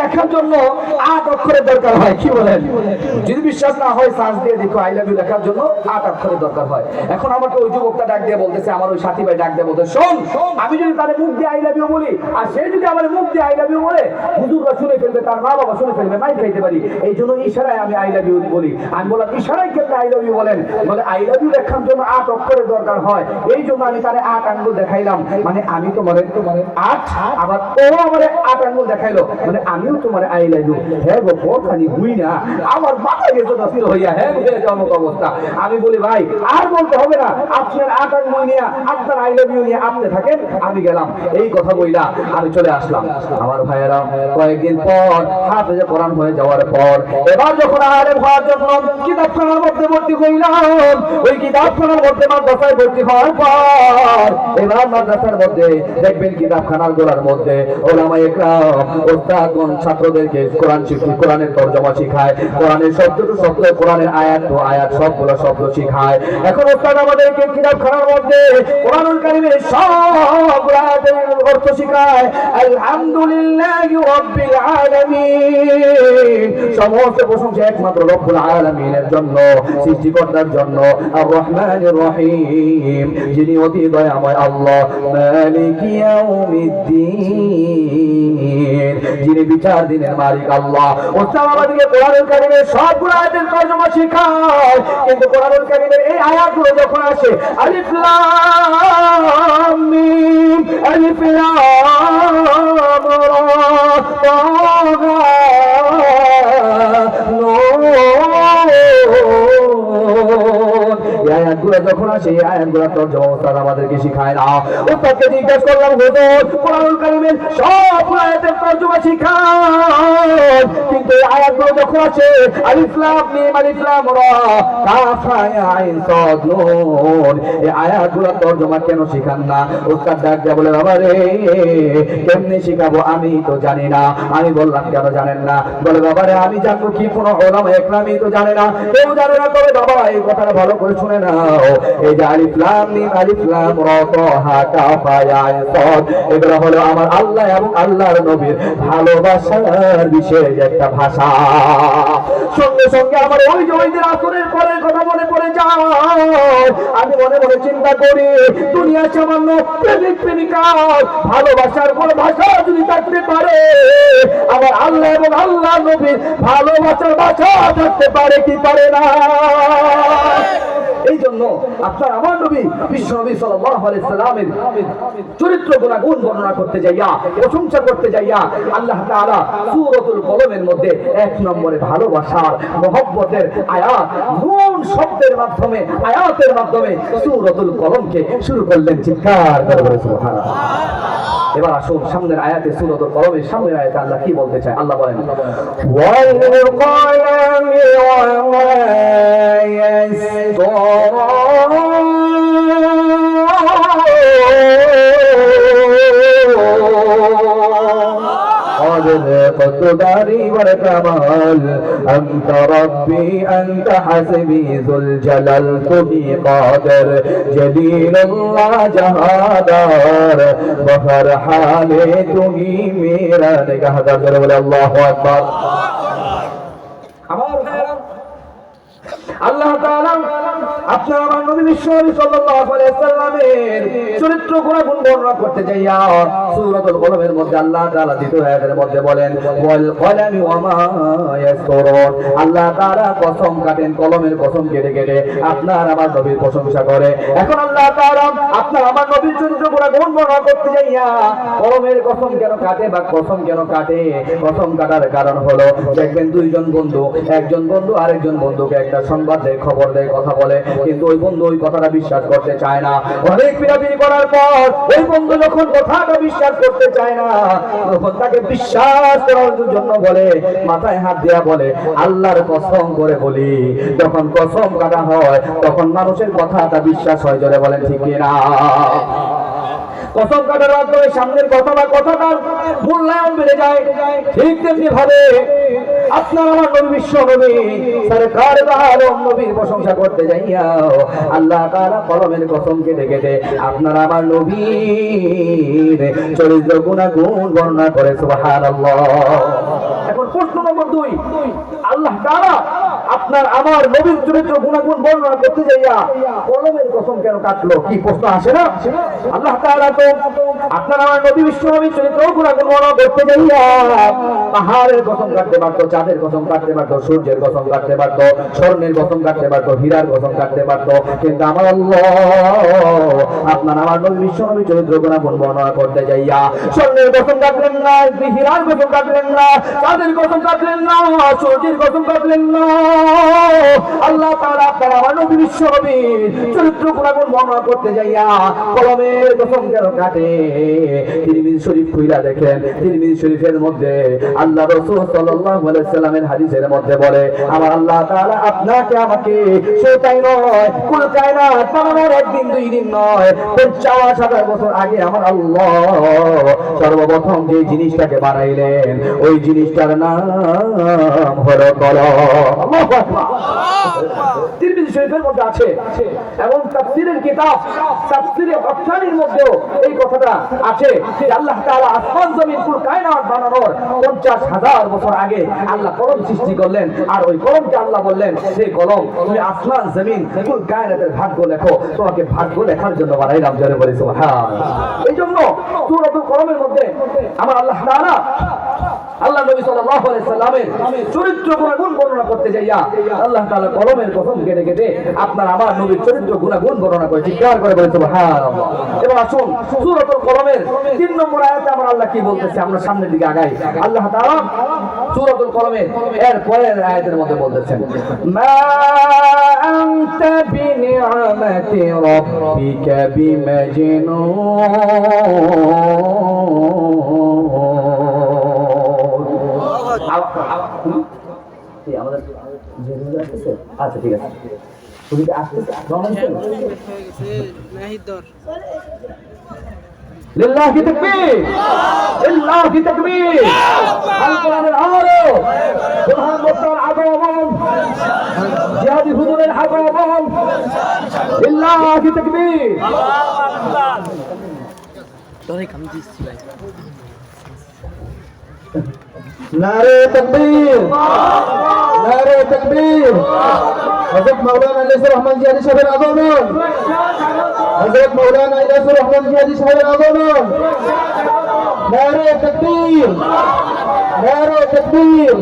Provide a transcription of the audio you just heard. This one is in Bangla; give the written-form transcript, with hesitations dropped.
লেখার জন্য 8 অক্ষরের দরকার হয়। কি বলেন? যদি বিশ্বাস না হয় সার্চ দিয়ে দেখো, আই লাভ ইউ লেখার জন্য 8 অক্ষরের দরকার হয়। এখন আমাকে ওই যুবকটা ডাক দিয়ে বলতেছে, আমার ওই সাথী ভাই ডাক দিয়ে বলতে, শোন, আমি যদি তার মুখ দিয়ে আই লাভ ইউ বলি আর সে যদি আমার মুখ দিয়ে আই লাভ ইউ বলে, হুজুররা শুনে ফেলবে, তার মা বাবা শুনে ফেলবে, মাই খাইতে পারি। এই জন্য ইশারায় আমি আই লাভ ইউ বলি। আমি বললাম, ইশারায় কেমনে আই লাভ ইউ বলেন? বলে আই লাভ ইউ লেখার জন্য 8 অক্ষরের দরকার হয়। এই জন্য আমি তারে 8 আঙ্গুল দেখাইলাম। মানে আমি তোমার 8, আবার ও আমার 8 আঙ্গুল দেখাইলো, মানে আমিও তোমার আই লাভ ইউ। হ্যাঁ গো, কতখানি বুই না, আমার মাথা গেছে দস্তির হইয়া, হ্যাঁ হয়ে যাওয়ার মতো অবস্থা। আমি বলি, ভাই আর বলতে হবে না, আপনার 8 আঙ্গুল নিয়ে, আপনার আই লাভ ইউ নিয়ে আপনি থাকেন, আমি গেলাম। এই কথা বইলা আমি চলে আসলাম। আমার ভাইয়েরা, কয়েকদিন পর হাফেজে কোরআন হয়ে যাওয়ার পর এবার যখন আলেম হওয়ার জন্য কিতাবখানার মধ্যে ভর্তি হইলাম, ওই কিতাবখানার মধ্যে মাদ্রাসায় ভর্তি হওয়ার পর এবার মাদ্রাসার মধ্যে দেখবেন কিতাবখানার গোলার মধ্যে ওলামায়ে ইকরাম ওস্তাদগণ ছাত্রদেরকে কোরআন শিক্ষা, কোরআনের তরজমা শিখায়, কোরআনের শব্দ টু শব্দ, কোরআনের আয়াত টু আয়াত সবগুলো শব্দ শিখায়। এখন ওস্তাদ আমাদেরকে কিতাবখানার মধ্যে কোরআনুল কারীমের সবগুলো আয়াতের অর্থ শিখায়। আলহামদুলিল্লাহি রাব্বিল আলামিন, সমস্ত প্রশংসা একমাত্র রব্বুল আলামিনের জন্য, সৃষ্টিকর্তার জন্য। আর রহমানির রহিম, যিনি অতি দয়াময় আল্লাহ। মালিকি ইয়াউমিদ্দিন, যিনি বিচার দিনের মালিক আল্লাহ। ওস্তাদ আমাদেরকে কোরআনুল কারীমের সবগুলো আয়াতের তরজমা শিখায়, কিন্তু কোরআনুল কারীমের এই আয়াতগুলো যখন আসে, আলিফ লাম মিম, আলিফ লাম রা, তাহা যখন আসে এই আয়াতগুলোর তরজমা ওস্তাদ আমাদেরকে শিখায় না। ওস্তাদকে জিজ্ঞাসা করলাম, হুজুর কোরআনুল কারীমের সব আয়াতের তরজমা শিখায়, কিন্তু এই আয়াতগুলো যখন আসে আলিফ লাম মিম, আলিফ লাম রা, কাফ হা আইন সাদ নুন, এই আয়াতগুলোর তরজমা কেন শিখান না? ওস্তাদ ডাক দিয়ে বলে, বাবা রে, কেমনে শিখাবো আমি তো জানি না। আমি বললাম, কেন জানেন না? বলে, বাবা রে, আমি জানবো কি? কোনো ওলামা ইকরামই তো জানে না, কেউ জানে না। তবে বাবা এই কথাটা ভালো করে শুনে নাও, এই যে আলিফ লাম মিম, আলিফ লাম রা, তাহা কাফ হা আইন সাদ, এগুলো হলো আমার আল্লাহ এবং আল্লাহর নবীর ভালোবাসার বিশেষ একটা ভাষা। সঙ্গে সঙ্গে আমার ওই যে ওই দিন আসরের পরের কথা মনে পড়ে যায়। আমি মনে মনে চিন্তা করি, দুনিয়ার সামান্য প্রেমিক প্রেমিকার ভালোবাসার কোনো ভাষা যদি থাকতে পারে, আমার আল্লাহ এবং আল্লাহ নবীর ভালোবাসার ভাষা থাকতে পারে কি পারে না? এই জন্য আপনার আমার নবী বিশ্ব নবী সাল্লাল্লাহু আলাইহি সাল্লামের চরিত্র গুণ বর্ণনা করতে যাইয়া, প্রশংসা করতে যাইয়া আল্লাহ তাআলা সূরাতুল কলমের মধ্যে 1 নম্বরে ভালোবাসার মহব্বতের আয়াত নুন শব্দের মাধ্যমে, আয়াতের মাধ্যমে সূরাতুল কলমকে শুরু করলেন। চিৎকার করে বলে সুবহানাল্লাহ। এবার আসুন সামনের আয়াতে, সূরাতুল কলমের সামনের আয়াতে আল্লাহ কি বলতে চায়? আল্লাহ বলেন, ওয়াল কলমি ওয়া মা ইয়াসতুরুন, قدري والكمال أنت ربي أنت حسبي ذو الجلال تبي قادر جليل الله جهادار وفرحاني تبي ميرا نگهدار بولے اللہ اکبر۔ আল্লাহ তাআলা আপনার আমার নবী বিশ্বনবী সাল্লাল্লাহু আলাইহি সাল্লামের চরিত্র গুণ বর্ণনা করতে যাইয়া সূরাতুল কলমের মধ্যে আল্লাহ তাআলা দ্বিতীয় আয়াতের মধ্যে বলেন, ওয়াল কলামি ওয়া মা ইয়াসতুরুন। আল্লাহ তাআলা কসম কাটেন, কলমের কসম কেটে কেটে আপনার আমার নবীর প্রশংসা করে। এখন আল্লাহ তাআলা আপনার আমার নবীর চরিত্র গুণ বর্ণনা করতে যাইয়া কলমের কসম কেন কাটে বা কসম কেন কাটে? কসম কাটার কারণ হলো, দেখবেন দুইজন বন্ধু, একজন বন্ধু আরেকজন বন্ধুকে একটা সংবাদ দেয়, খবর দেয়, কথা বলে, কিন্তু ওই বন্ধু ওই কথাটা বিশ্বাস করতে চায় না। অনেক পিড়াপিড়ি করার পর ওই বন্ধু যখন কথাটা বিশ্বাস করতে চায় না, তখন তাকে বিশ্বাস করার জন্য বলে, মাথায় হাত দেয়া বলে, আল্লাহর কসম করে বলি। যখন কসম কাটা হয় তখন মানুষের কথাটা বিশ্বাস হয়। জোরে বলেন ঠিক কিনা? কসম কাটার মাধ্যমে সামনের কথা বা কথাটার মূল্যায়ন বেড়ে যায়। ঠিক তেমনি ভাবে আপনার আমার নবী বিশ্ব নবী সরকার আলম নবীর প্রশংসা করতে যাইয়া আল্লাহ তাআলা কলমের কসম কেটে কেটে আপনার আমার নবীর চরিত্র গুণাগুণ বর্ণনা করে। সুবহানাল্লাহ। 2 আল্লাহ তাআলা আপনার আমার নবীর চরিত্র গুণাগুণ বর্ণনা করতে যাইয়া কলমের কসম কেন কাটলো? কি প্রশ্ন আসে না? আল্লাহ তাআলা তো আপনার আমার নবী বিশ্বনবীর চরিত্র গুণাগুণ বর্ণনা করতে যাইয়া পাহাড়ের কসম কাটতে পারতো, চাঁদের কসম কাটতে পারতো, সূর্যের কসম কাটতে পারতো, স্বর্ণের কসম কাটতে পারতো, হীরার কসম কাটতে পারতো, কিন্তু আমার আল্লাহ আপনার আমার নবী বিশ্বনবীর চরিত্র গুণাগুণ বর্ণনা করতে যাইয়া স্বর্ণের কসম কাটলেন না, হীরার কসম কাটলেন না, চাঁদের কসম কাটলেন না, সূর্যের কসম কাটলেন না। আল্লাহ তাআলা আপনার আমার নবী বিশ্বনবীর চরিত্র গুণাগুণ বর্ণনা করতে যাইয়া কলমের কসম কেন কাটে? তিরমিজি শরীফ খুইলা দেখেন, তিরমিজি শরীফের মধ্যে আল্লাহ রাসূল সাল্লাল্লাহু আলাইহি ওয়াসাল্লামের হাদিসের মধ্যে বলে, আমার আল্লাহ তাআলা আপনাকে আমাকে সেটাই নয় কুল কায়নাত বানানোর একদিন দুই দিন নয় 50,000 বছর আগে আমার আল্লাহ সর্বপ্রথম যে জিনিসটাকে বানাইলেন ওই জিনিসটার নাম হলো কলম। আল্লাহু আকবার। তিরমিজি শরীফের মধ্যে আছে এবং তাফসীরের কিতাব তাফসীরে বাখশানির মধ্যেও এই কথাটা আছে যে আল্লাহ তাআলা আসমান জমিন কুল কায়নাত বানানোর 50,000 বছর আগে আল্লাহ কলম সৃষ্টি করলেন, আর ওই কলমকে আল্লাহ বললেন যে কলম তুমি আসমান জমিন কুল কায়নাতের ভাগ্য লেখো, তোমাকে ভাগ্য লেখার জন্য বানাইলাম। জোরে বলি সুবহানাল্লাহ। এইজন্য সূরাতুল কলমের মধ্যে আমার আল্লাহ তাআলা আল্লাহ নবী সাল্লাল্লাহু আলাইহি সাল্লামের চরিত্র গুণাগুণ বর্ণনা করতে যাইয়া আল্লাহ তাআলা কলমের কসম কেটে কেটে আপনার আমার নবীর চরিত্র গুণাগুণ বর্ণনা করে চিৎকার করে বলে সুবহানাল্লাহ। এবার আসুন সূরাতুল কলমের 3 নম্বর আয়াতে আমার আল্লাহ কি বলতেছে, আমরা সামনের দিকে আগাই। আল্লাহ তাআলা সূরাতুল কলমের এর পরের আয়াতের মধ্যে বলতেছেন, মা আনতা বিনিআমাতি রাব্বিকা বিমাজনুন। আচ্ছা ঠিক আছে, তুমি কি আসতেছ? লিল্লাহি তাকবীর, লিল্লাহি তাকবীর। আল কোরআনের আলো, প্রধান বক্তার আগমন, জিহাদি হুজুরের আগমন, লিল্লাহি তাকবীর। নারে তাকবীর, নারে তাকবীর। হযরত মাওলানা ইলিয়াসুর রহমান জিহাদি সাহেবের আগমন, হযরত মাওলানা ইলিয়াসুর রহমান জিহাদি সাহেবের আগমন। নারে তাকবীর, নারে তাকবীর।